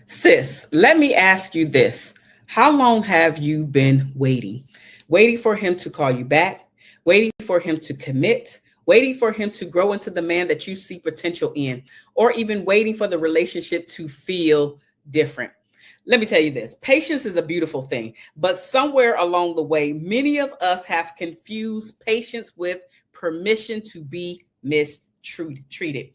Sis, let me ask you this. How long have you been waiting? Waiting for him to call you back, waiting for him to commit, waiting for him to grow into the man that you see potential in, or even waiting for the relationship to feel different. Let me tell you this, patience is a beautiful thing, but somewhere along the way, many of us have confused patience with permission to be mistreated.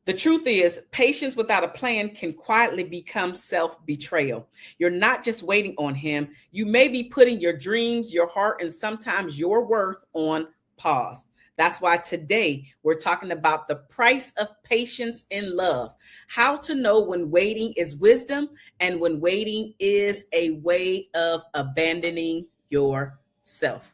The truth is, patience without a plan can quietly become self betrayal. You're not just waiting on him, you may be putting your dreams, your heart, and sometimes your worth on pause. That's why today we're talking about the price of patience in love, how to know when waiting is wisdom and when waiting is a way of abandoning yourself.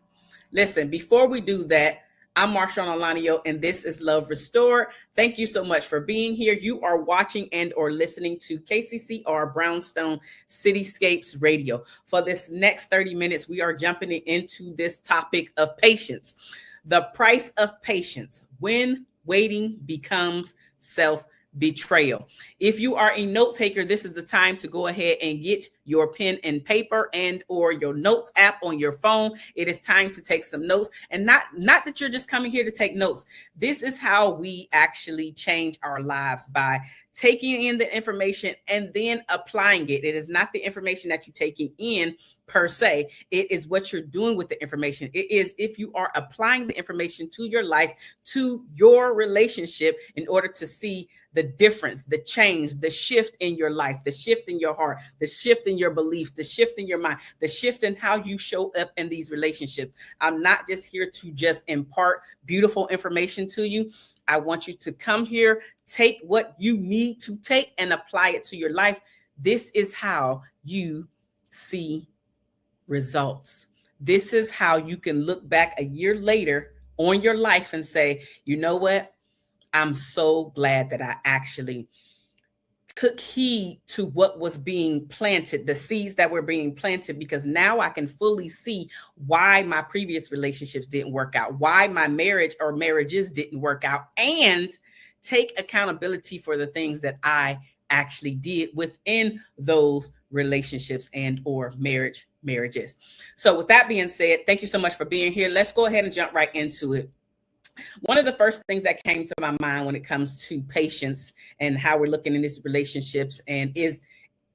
Listen, before we do that, I'm Marshaun Olaniyan, and this is Love Restored. Thank you so much for being here. You are watching and or listening to KCCR Brownstone Cityscapes Radio. For this next 30 minutes, we are jumping into this topic of patience. The price of patience when waiting becomes self betrayal. If you are a note taker, this is the time to go ahead and get your pen and paper and or your notes app on your phone. It is time to take some notes, and not that you're just coming here to take notes. This is how we actually change our lives, by taking in the information and then applying it. It is not the information that you're taking in per se. It is what you're doing with the information. It is if you are applying the information to your life, to your relationship, in order to see the difference, the change, the shift in your life, the shift in your heart, the shift in your belief, the shift in your mind, the shift in how you show up in these relationships. I'm not just here to just impart beautiful information to you. I want you to come here, take what you need to take and apply it to your life. This is how you see results. This is how you can look back a year later on your life and say, you know what? I'm so glad that I actually took heed to what was being planted, the seeds that were being planted, because now I can fully see why my previous relationships didn't work out, why my marriage or marriages didn't work out, and take accountability for the things that I actually did within those relationships and or marriages. So with that being said, thank you so much for being here. Let's go ahead and jump right into it. One of the first things that came to my mind when it comes to patience and how we're looking in these relationships and is,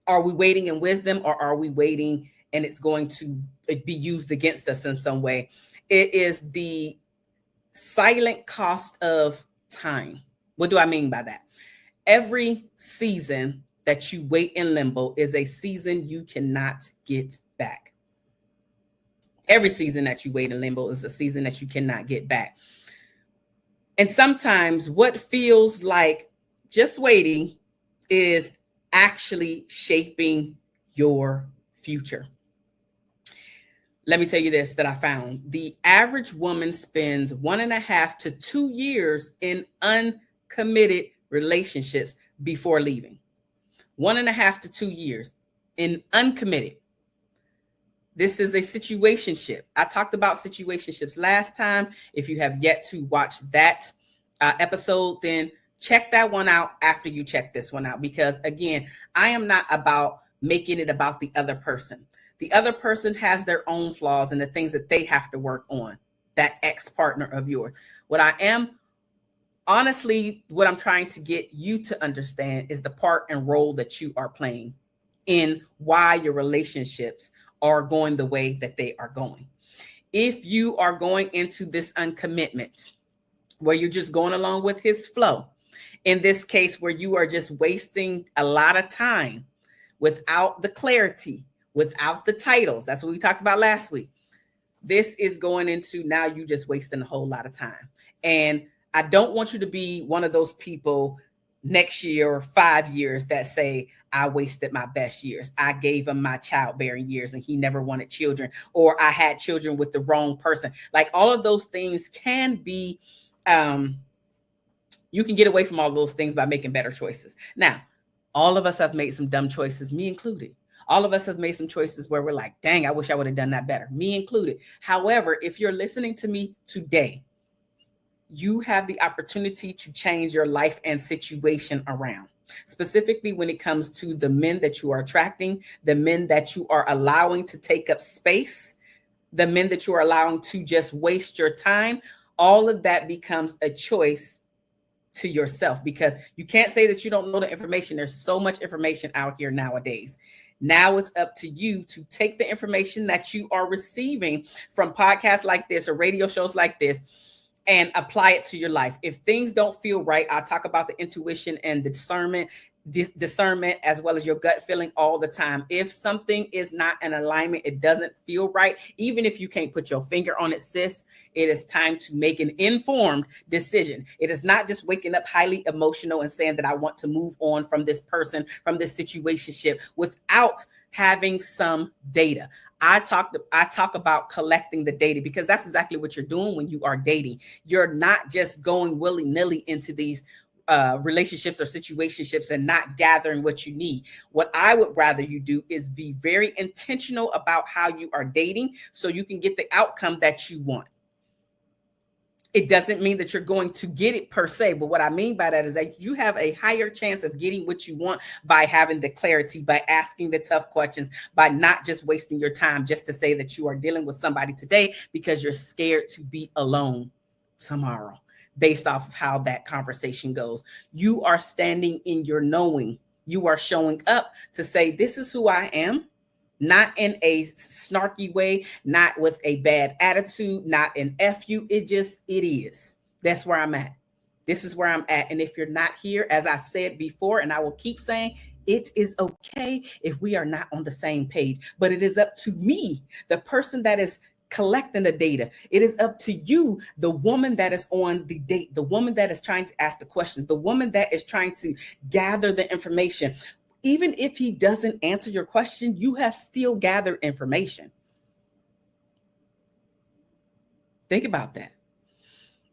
are we waiting in wisdom, or are we waiting and it's going to be used against us in some way? It is the silent cost of time. What do I mean by that? Every season that you wait in limbo is a season you cannot get back. Every season that you wait in limbo is a season that you cannot get back. And sometimes what feels like just waiting is actually shaping your future. Let me tell you this that I found. The average woman spends 1.5 to 2 years in uncommitted relationships before leaving. 1.5 to 2 years in uncommitted. This is a situationship. I talked about situationships last time. If you have yet to watch that episode, then check that one out after you check this one out. Because again, I am not about making it about the other person. The other person has their own flaws and the things that they have to work on, that ex-partner of yours. What I'm trying to get you to understand is the part and role that you are playing in why your relationships are going the way that they are going. If you are going into this uncommitment where you're just going along with his flow, in this case where you are just wasting a lot of time without the clarity, without the titles, that's what we talked about last week. This is going into now you just wasting a whole lot of time. And I don't want you to be one of those people next year or 5 years that say, I wasted my best years. I gave him my childbearing years and he never wanted children, or I had children with the wrong person. Like all of those things can be, you can get away from all those things by making better choices. Now, all of us have made some dumb choices, me included. All of us have made some choices where we're like, dang, I wish I would have done that better, me included. However, if you're listening to me today, you have the opportunity to change your life and situation around. specifically when it comes to the men that you are attracting, the men that you are allowing to take up space, the men that you are allowing to just waste your time. All of that becomes a choice to yourself, because you can't say that you don't know the information. There's so much information out here nowadays. Now it's up to you to take the information that you are receiving from podcasts like this or radio shows like this and apply it to your life. If things don't feel right, I talk about the intuition and the discernment as well as your gut feeling all the time. If something is not in alignment, it doesn't feel right, even if you can't put your finger on it, sis, it is time to make an informed decision. It is not just waking up highly emotional and saying that I want to move on from this person, from this situationship, without having some data. I talk about collecting the data, because that's exactly what you're doing when you are dating. You're not just going willy-nilly into these relationships or situationships and not gathering what you need. What I would rather you do is be very intentional about how you are dating so you can get the outcome that you want. It doesn't mean that you're going to get it per se, but what I mean by that is that you have a higher chance of getting what you want by having the clarity, by asking the tough questions, by not just wasting your time just to say that you are dealing with somebody today because you're scared to be alone tomorrow. Based off of how that conversation goes, you are standing in your knowing. You are showing up to say, this is who I am, not in a snarky way, not with a bad attitude, not an F you. It is. That's where I'm at. This is where I'm at. And if you're not here, as I said before, and I will keep saying, it is okay if we are not on the same page, but it is up to me, the person that is collecting the data. It is up to you, the woman that is on the date, the woman that is trying to ask the questions, the woman that is trying to gather the information. Even if he doesn't answer your question, you have still gathered information. Think about that.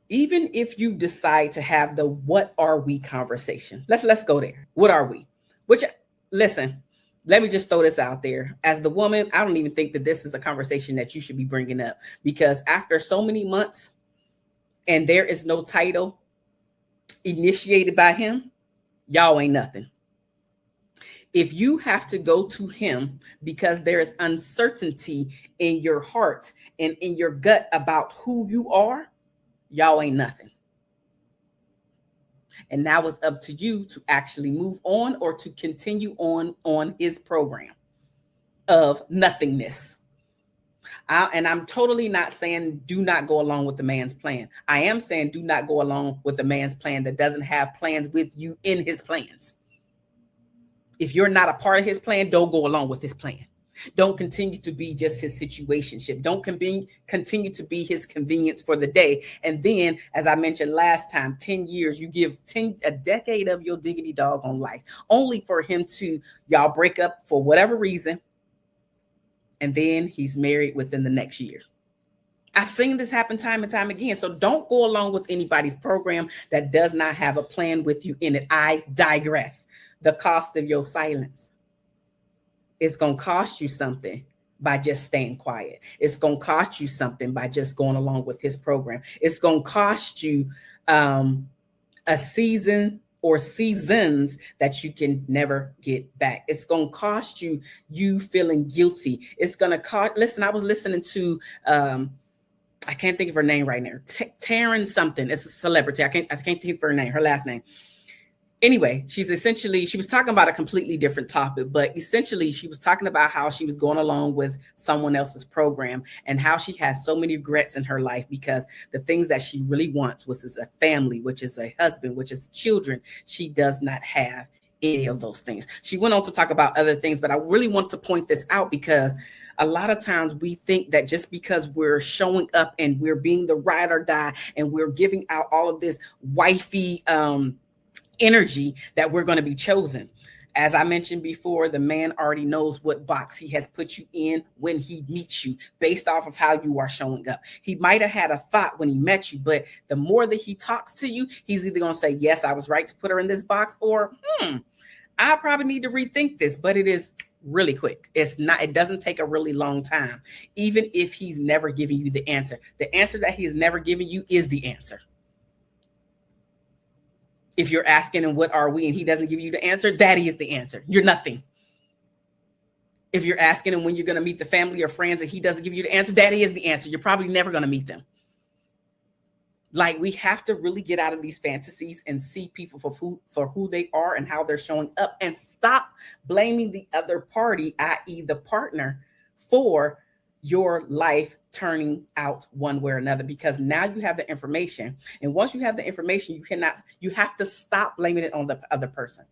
Even if you decide to have the what are we conversation, let's go there. What are we? Which, listen, let me just throw this out there. As the woman, I don't even think that this is a conversation that you should be bringing up, because after so many months and there is no title initiated by him, y'all ain't nothing. If you have to go to him because there is uncertainty in your heart and in your gut about who you are, y'all ain't nothing. And now it's up to you to actually move on or to continue on his program of nothingness. And I'm totally not saying do not go along with the man's plan. I am saying do not go along with the man's plan that doesn't have plans with you in his plans. If you're not a part of his plan, don't go along with his plan. Don't continue to be just his situationship. Don't continue to be his convenience for the day. And then, as I mentioned last time, 10 years, you give a decade of your diggity dog on life, only for him to, y'all break up for whatever reason. And then he's married within the next year. I've seen this happen time and time again. So don't go along with anybody's program that does not have a plan with you in it. I digress. The cost of your silence. It's going to cost you something by just staying quiet. It's going to cost you something by just going along with his program. It's going to cost you a season or seasons that you can never get back. It's going to cost you feeling guilty. It's going to cost. Listen, I was listening to, I can't think of her name right now. Taryn something. It's a celebrity. I can't think of her name, her last name. Anyway, she was talking about a completely different topic, but essentially she was talking about how she was going along with someone else's program and how she has so many regrets in her life because the things that she really wants, which is a family, which is a husband, which is children, she does not have any of those things. She went on to talk about other things, but I really want to point this out because a lot of times we think that just because we're showing up and we're being the ride or die and we're giving out all of this wifey energy that we're going to be chosen. As I mentioned before, the man already knows what box he has put you in when he meets you based off of how you are showing up. He might have had a thought when he met you, but the more that he talks to you, he's either going to say, yes, I was right to put her in this box, or I probably need to rethink this, but it is really quick. It doesn't take a really long time. Even if he's never given you the answer that he has never given you is the answer. If you're asking him, what are we? And he doesn't give you the answer, daddy is the answer. You're nothing. If you're asking him when you're going to meet the family or friends and he doesn't give you the answer, daddy is the answer. You're probably never going to meet them. Like, we have to really get out of these fantasies and see people for who they are and how they're showing up, and stop blaming the other party, i.e. the partner, for your life turning out one way or another, because now you have the information. And once you have the information, you have to stop blaming it on the other person,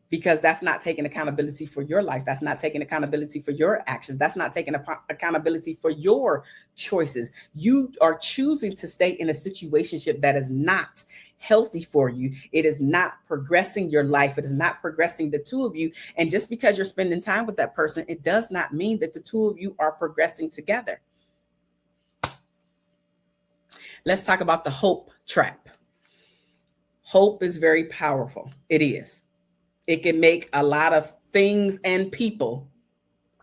because that's not taking accountability for your life. That's not taking accountability for your actions. That's not taking accountability for your choices. You are choosing to stay in a situationship that is not healthy for you. It is not progressing your life. It is not progressing the two of you. And just because you're spending time with that person, it does not mean that the two of you are progressing together. Let's talk about the hope trap. Hope is very powerful. It is. It can make a lot of things and people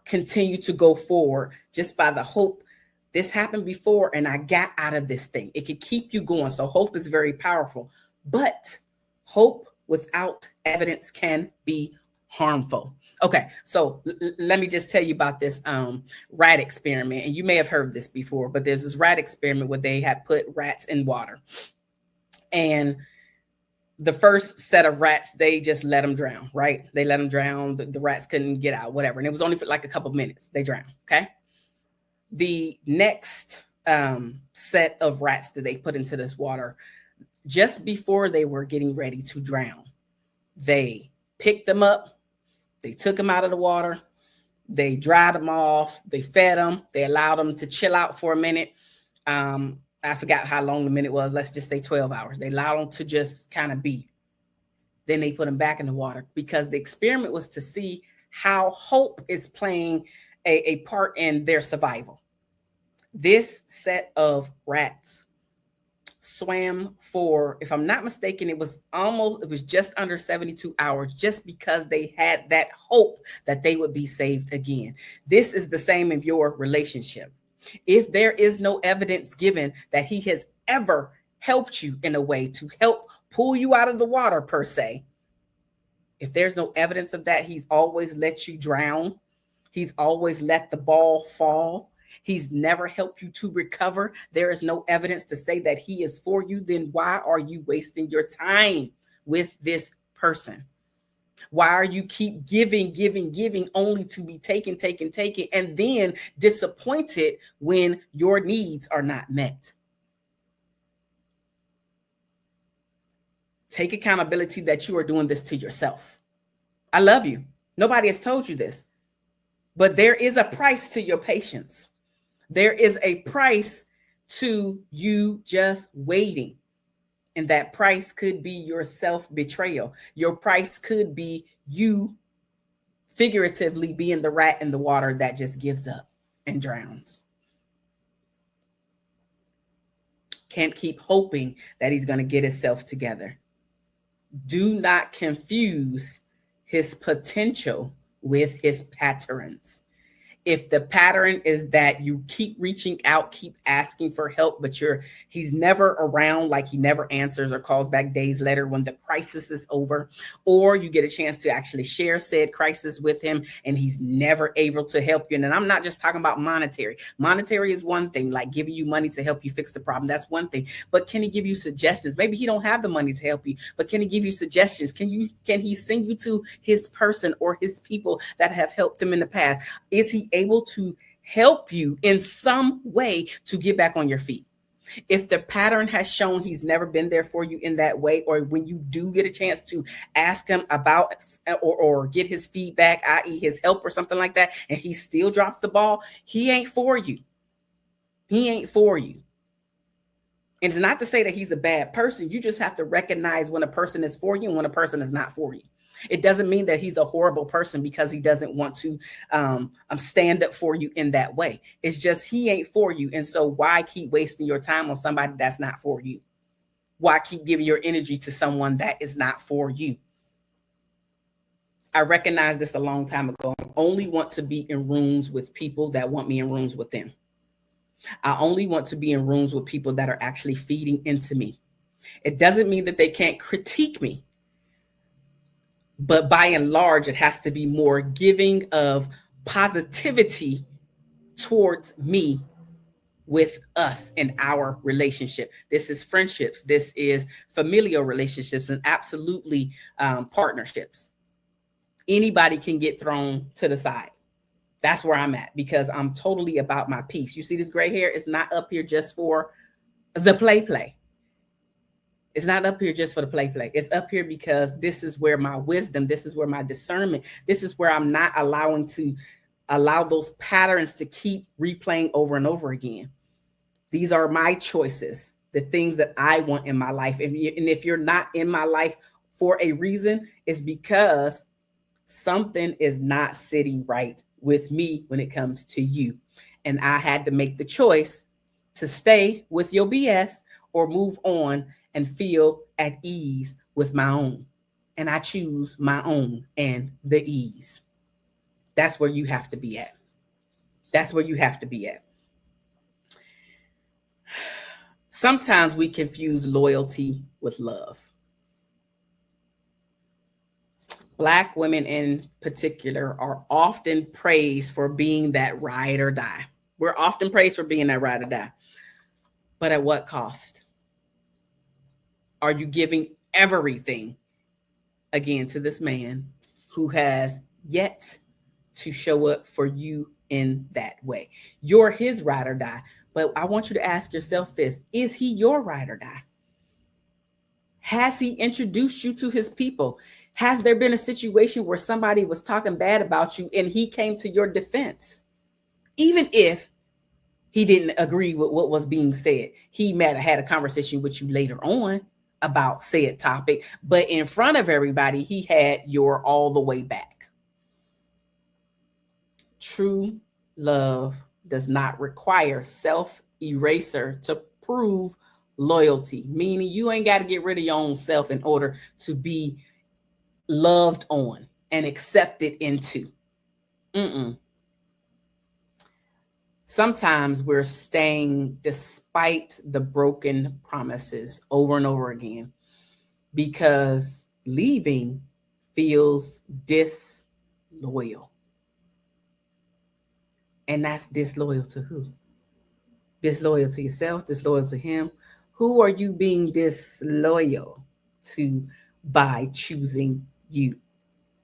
continue to go forward just by the hope. This happened before and I got out of this thing. It can keep you going. So hope is very powerful, but hope without evidence can be harmful. Okay, so let me just tell you about this rat experiment. And you may have heard this before, but there's this rat experiment where they had put rats in water. And the first set of rats, they just let them drown, right? They let them drown. The rats couldn't get out, whatever. And it was only for like a couple of minutes. They drowned, okay? The next set of rats that they put into this water, just before they were getting ready to drown, they picked them up. They took them out of the water. They dried them off. They fed them. They allowed them to chill out for a minute. I forgot how long the minute was. Let's just say 12 hours. They allowed them to just kind of be. Then they put them back in the water, because the experiment was to see how hope is playing a part in their survival. This set of rats swam for, if I'm not mistaken, it was just under 72 hours, just because they had that hope that they would be saved again. This is the same in your relationship. If there is no evidence given that he has ever helped you in a way to help pull you out of the water per se, if there's no evidence of that, he's always let you drown. He's always let the ball fall. He's never helped you to recover. There is no evidence to say that he is for you. Then why are you wasting your time with this person? Why are you keep giving, only to be taken, and then disappointed when your needs are not met? Take accountability that you are doing this to yourself. I love you. Nobody has told you this, but there is a price to your patience. There is a price to you just waiting. And that price could be your self-betrayal. Your price could be you figuratively being the rat in the water that just gives up and drowns. Can't keep hoping that he's going to get himself together. Do not confuse his potential with his patterns. If the pattern is that you keep reaching out, keep asking for help, but he's never around, like he never answers or calls back days later when the crisis is over, or you get a chance to actually share said crisis with him and he's never able to help you. And I'm not just talking about monetary. Monetary is one thing, like giving you money to help you fix the problem. That's one thing. But can he give you suggestions? Maybe he don't have the money to help you, but can he give you suggestions? Can he send you to his person or his people that have helped him in the past? Is he able to help you in some way to get back on your feet? If the pattern has shown he's never been there for you in that way, or when you do get a chance to ask him about or get his feedback, i.e. his help or something like that, and he still drops the ball, he ain't for you. He ain't for you. And it's not to say that he's a bad person. You just have to recognize when a person is for you and when a person is not for you. It doesn't mean that he's a horrible person because he doesn't want to stand up for you in that way. It's just he ain't for you. And so why keep wasting your time on somebody that's not for you? Why keep giving your energy to someone that is not for you? I recognized this a long time ago. I only want to be in rooms with people that want me in rooms with them. I only want to be in rooms with people that are actually feeding into me. It doesn't mean that they can't critique me, but by and large, it has to be more giving of positivity towards me with us in our relationship. This is friendships. This is familial relationships, and absolutely partnerships. Anybody can get thrown to the side. That's where I'm at, because I'm totally about my peace. You see this gray hair? It's not up here just for the play. It's not up here just for the play. It's up here because this is where my wisdom, this is where my discernment, this is where I'm not allow those patterns to keep replaying over and over again. These are my choices, the things that I want in my life. And if you're not in my life for a reason, it's because something is not sitting right with me when it comes to you. And I had to make the choice to stay with your BS or move on and feel at ease with my own. And I choose my own and the ease. That's where you have to be at. That's where you have to be at. Sometimes we confuse loyalty with love. Black women in particular are often praised for being that ride or die. We're often praised for being that ride or die. But at what cost? Are you giving everything again to this man who has yet to show up for you in that way? You're his ride or die. But I want you to ask yourself this: is he your ride or die? Has he introduced you to his people? Has there been a situation where somebody was talking bad about you and he came to your defense? Even if he didn't agree with what was being said, he might have had a conversation with you later on about said topic, but in front of everybody, he had your all the way back. True love does not require self-eraser to prove loyalty, meaning you ain't got to get rid of your own self in order to be loved on and accepted into. Sometimes we're staying despite the broken promises over and over again because leaving feels disloyal. And that's disloyal to who? Disloyal to yourself, disloyal to him. Who are you being disloyal to by choosing you,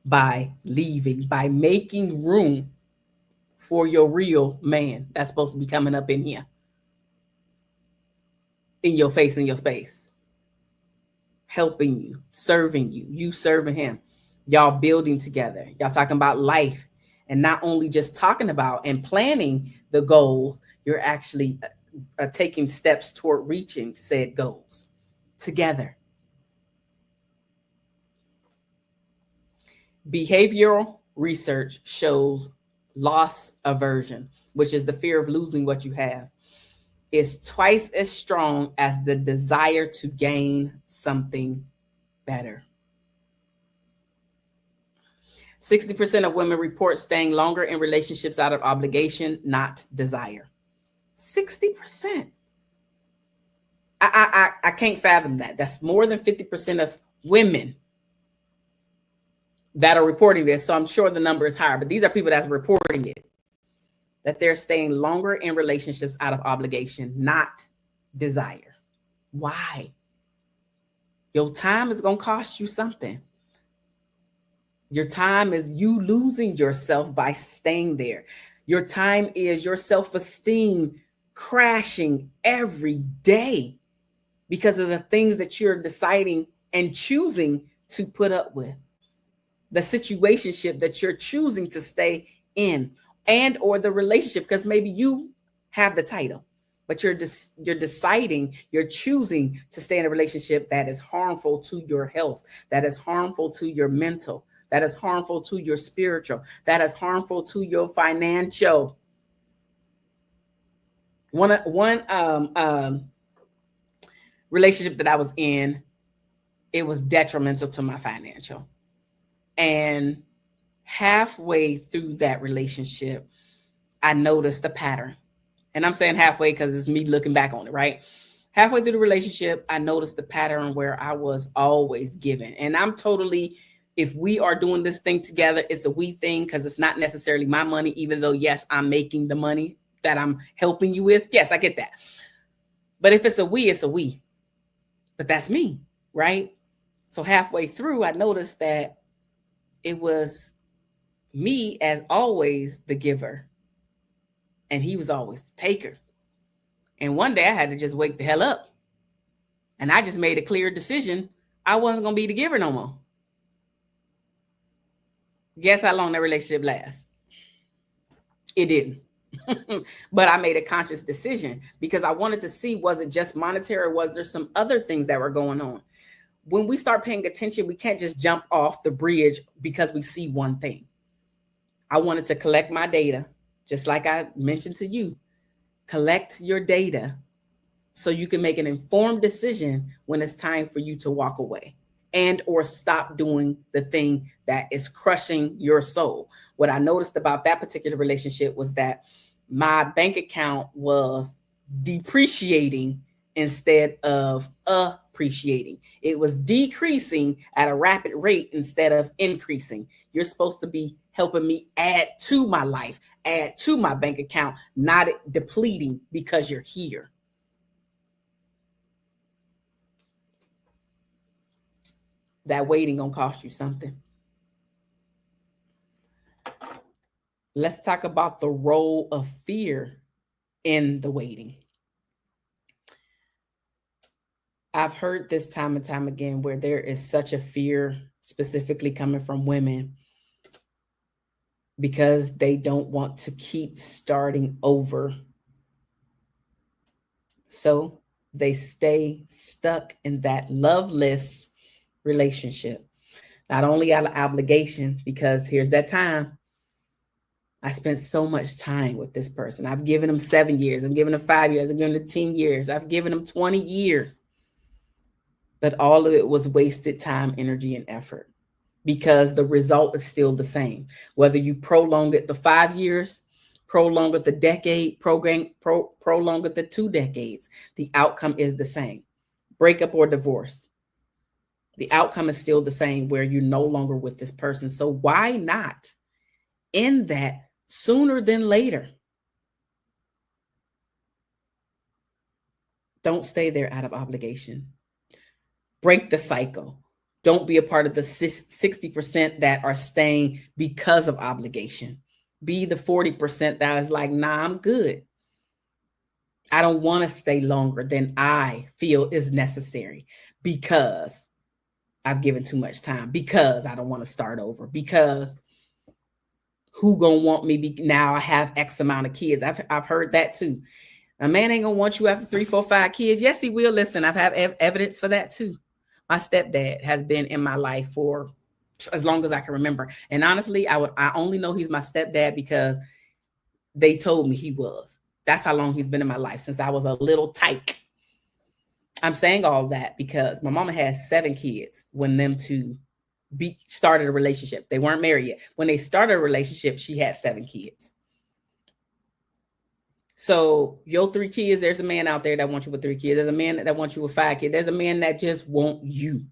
by leaving, by making room for your real man that's supposed to be coming up in here, in your face, in your space, helping you, you serving him, y'all building together, y'all talking about life, and not only just talking about and planning the goals, you're actually taking steps toward reaching said goals together. Behavioral research shows loss aversion, which is the fear of losing what you have, is twice as strong as the desire to gain something better. 60% of women report staying longer in relationships out of obligation, not desire. 60%. I can't fathom that. That's more than 50% of women that are reporting this. So I'm sure the number is higher, but these are people that's reporting it, that they're staying longer in relationships out of obligation, not desire. Why? Your time is going to cost you something. Your time is you losing yourself by staying there. Your time is your self-esteem crashing every day because of the things that you're deciding and choosing to put up with. The situationship that you're choosing to stay in, and or the relationship, because maybe you have the title, but you're deciding, you're choosing to stay in a relationship that is harmful to your health, that is harmful to your mental, that is harmful to your spiritual, that is harmful to your financial. One relationship that I was in, it was detrimental to my financial. And halfway through that relationship, I noticed the pattern. And I'm saying halfway because it's me looking back on it, right? Halfway through the relationship, I noticed the pattern where I was always giving. And I'm totally, if we are doing this thing together, it's a we thing because it's not necessarily my money, even though, yes, I'm making the money that I'm helping you with. Yes, I get that. But if it's a we, it's a we. But that's me, right? So halfway through, I noticed that it was me as always the giver, and he was always the taker. And one day I had to just wake the hell up. And I just made a clear decision. I wasn't going to be the giver no more. Guess how long that relationship lasts? It didn't. But I made a conscious decision because I wanted to see, was it just monetary, or was there some other things that were going on? When we start paying attention, we can't just jump off the bridge because we see one thing. I wanted to collect my data, just like I mentioned to you. Collect your data so you can make an informed decision when it's time for you to walk away and or stop doing the thing that is crushing your soul. What I noticed about that particular relationship was that my bank account was depreciating instead of appreciating. It was decreasing at a rapid rate instead of increasing. You're supposed to be helping me add to my life, add to my bank account, not depleting because you're here. That waiting gonna cost you something. Let's talk about the role of fear in the waiting. I've heard this time and time again where there is such a fear, specifically coming from women, because they don't want to keep starting over. So they stay stuck in that loveless relationship. Not only out of obligation, because here's that time. I spent so much time with this person. I've given them 7 years. I'm giving them 5 years. I'm giving them 10 years. I've given them 20 years. But all of it was wasted time, energy, and effort because the result is still the same. Whether you prolong it the 5 years, prolong it the decade, prolong it the 2 decades, the outcome is the same. Breakup or divorce. The outcome is still the same where you're no longer with this person. So why not end that sooner than later? Don't stay there out of obligation. Break the cycle. Don't be a part of the 60% that are staying because of obligation. Be the 40% that is like, nah, I'm good. I don't want to stay longer than I feel is necessary because I've given too much time, because I don't want to start over, because who gonna want me now I have X amount of kids. I've heard that too. A man ain't gonna want you after 3, 4, 5 kids. Yes, he will. Listen, I've had evidence for that too. My stepdad has been in my life for as long as I can remember. And honestly, I only know he's my stepdad because they told me he was. That's how long he's been in my life, since I was a little tyke. I'm saying all that because my mama had 7 kids when them two started a relationship. They weren't married yet. When they started a relationship, she had 7 kids. So your 3 kids, there's a man out there that wants you with 3 kids. There's a man that wants you with 5 kids. There's a man that just wants you.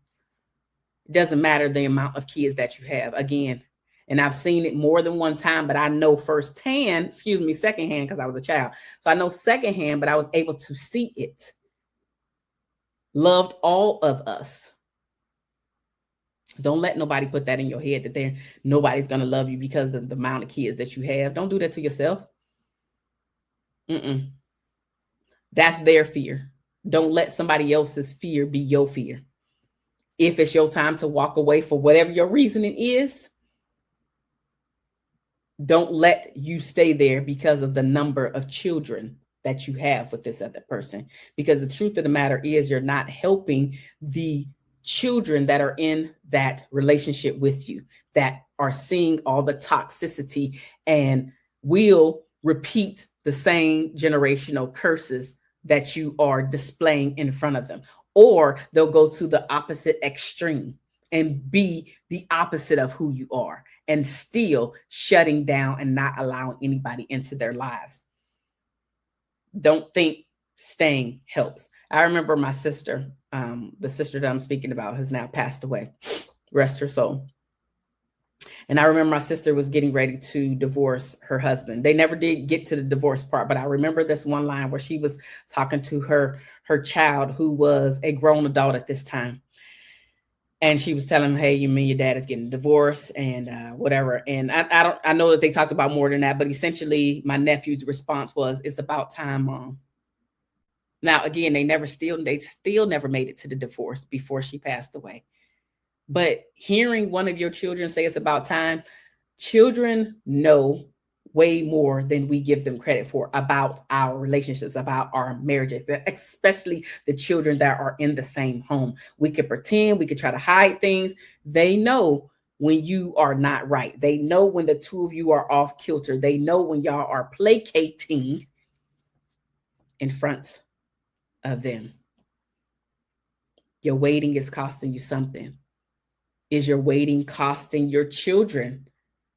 It doesn't matter the amount of kids that you have. Again, and I've seen it more than one time, but I know secondhand, because I was a child. So I know secondhand, but I was able to see it. Loved all of us. Don't let nobody put that in your head that nobody's going to love you because of the amount of kids that you have. Don't do that to yourself. That's their fear. Don't let somebody else's fear be your fear. If it's your time to walk away for whatever your reasoning is, don't let you stay there because of the number of children that you have with this other person. Because the truth of the matter is you're not helping the children that are in that relationship with you, that are seeing all the toxicity and will repeat the same generational curses that you are displaying in front of them. Or they'll go to the opposite extreme and be the opposite of who you are and still shutting down and not allowing anybody into their lives. Don't think staying helps. I remember my sister, the sister that I'm speaking about has now passed away, rest her soul. And I remember my sister was getting ready to divorce her husband. They never did get to the divorce part, but I remember this one line where she was talking to her child, who was a grown adult at this time. And she was telling him, "Hey, you mean your dad is getting divorced and whatever." And I know that they talked about more than that, but essentially my nephew's response was, "It's about time, Mom." Now, again, they still never made it to the divorce before she passed away. But hearing one of your children say it's about time, children know way more than we give them credit for about our relationships, about our marriages, especially the children that are in the same home. We could pretend, we could try to hide things. They know when you are not right. They know when the two of you are off kilter. They know when y'all are placating in front of them. Your waiting is costing you something. Is your waiting costing your children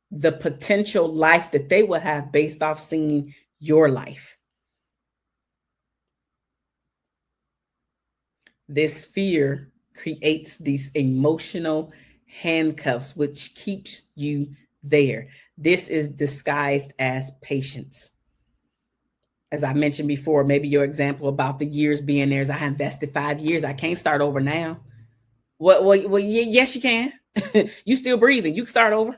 the potential life that they will have based off seeing your life? This fear creates these emotional handcuffs, which keeps you there. This is disguised as patience. As I mentioned before, maybe your example about the years being there is, I invested 5 years. I can't start over now. Well, yes, you can. You still breathing. You can start over.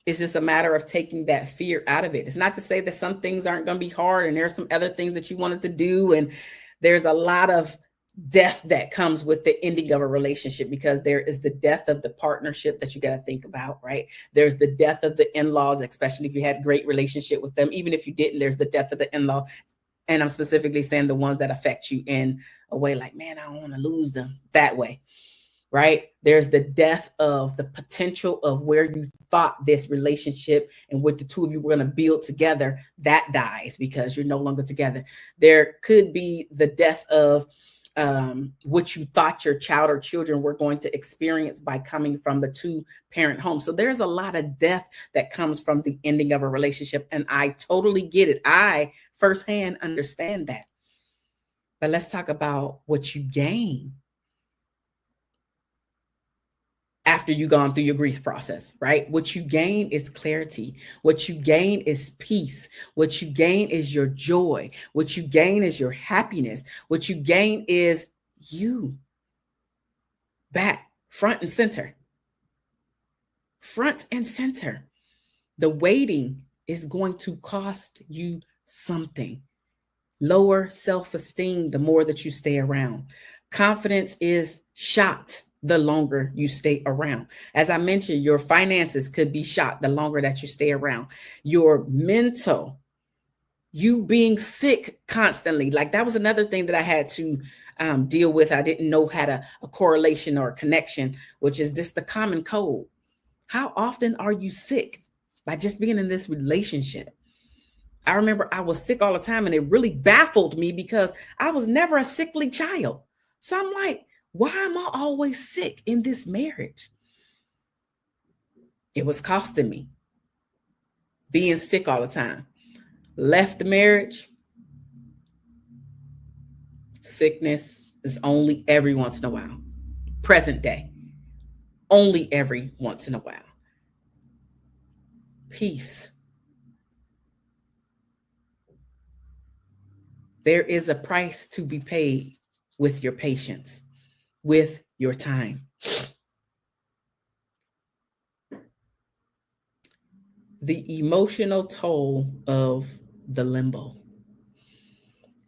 It's just a matter of taking that fear out of it. It's not to say that some things aren't going to be hard and there's some other things that you wanted to do. And there's a lot of death that comes with the ending of a relationship, because there is the death of the partnership that you got to think about, right? There's the death of the in-laws, especially if you had a great relationship with them. Even if you didn't, there's the death of the in-law. And I'm specifically saying the ones that affect you in a way like, man, I don't want to lose them that way. Right? There's the death of the potential of where you thought this relationship and what the two of you were going to build together, that dies because you're no longer together. There could be the death of what you thought your child or children were going to experience by coming from the two-parent home. So there's a lot of death that comes from the ending of a relationship. And I totally get it. I firsthand understand that. But let's talk about what you gain after you've gone through your grief process, right? What you gain is clarity. What you gain is peace. What you gain is your joy. What you gain is your happiness. What you gain is you back, front and center. Front and center. The waiting is going to cost you something. Lower self-esteem the more that you stay around. Confidence is shot the longer you stay around. As I mentioned, your finances could be shot the longer that you stay around. Your mental, you being sick constantly, like that was another thing that I had to deal with. I didn't know how to a correlation or a connection, which is just the common cold. How often are you sick by just being in this relationship? I remember I was sick all the time, and it really baffled me because I was never a sickly child. So I'm like, why am I always sick in this marriage? It was costing me being sick all the time. Left the marriage. Sickness is only every once in a while. Present day, only every once in a while. Peace. There is a price to be paid with your patience, with your time. The emotional toll of the limbo.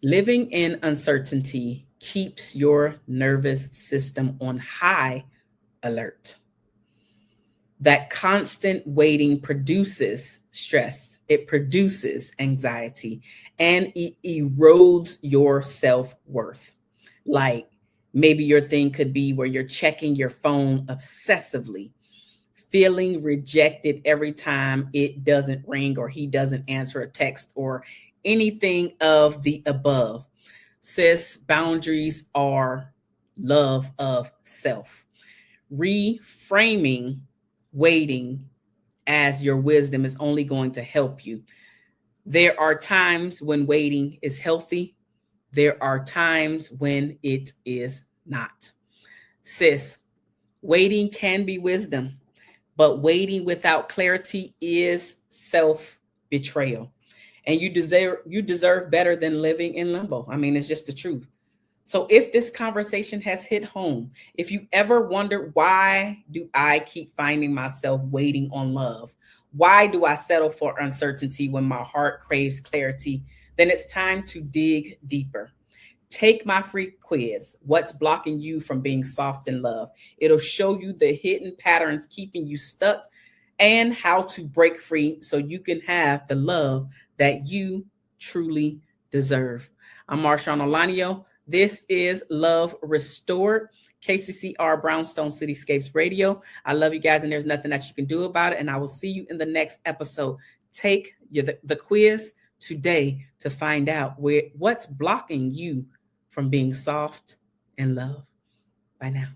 Living in uncertainty keeps your nervous system on high alert. That constant waiting produces stress, it produces anxiety, and it erodes your self-worth. Like maybe your thing could be where you're checking your phone obsessively, feeling rejected every time it doesn't ring or he doesn't answer a text or anything of the above. Sis, boundaries are love of self. Reframing waiting as your wisdom is only going to help you. There are times when waiting is healthy. There are times when it is not. Sis, waiting can be wisdom, but waiting without clarity is self-betrayal. And you deserve better than living in limbo. I mean, it's just the truth. So if this conversation has hit home, if you ever wondered, why do I keep finding myself waiting on love? Why do I settle for uncertainty when my heart craves clarity? Then it's time to dig deeper. Take my free quiz, What's Blocking You from Being Soft in Love? It'll show you the hidden patterns keeping you stuck and how to break free so you can have the love that you truly deserve. I'm Marshaun Olaniyan. This is Love Restored, KCCR Brownstone Cityscapes Radio. I love you guys, and there's nothing that you can do about it. And I will see you in the next episode. Take the quiz today to find out what's blocking you from being soft in love. Bye now.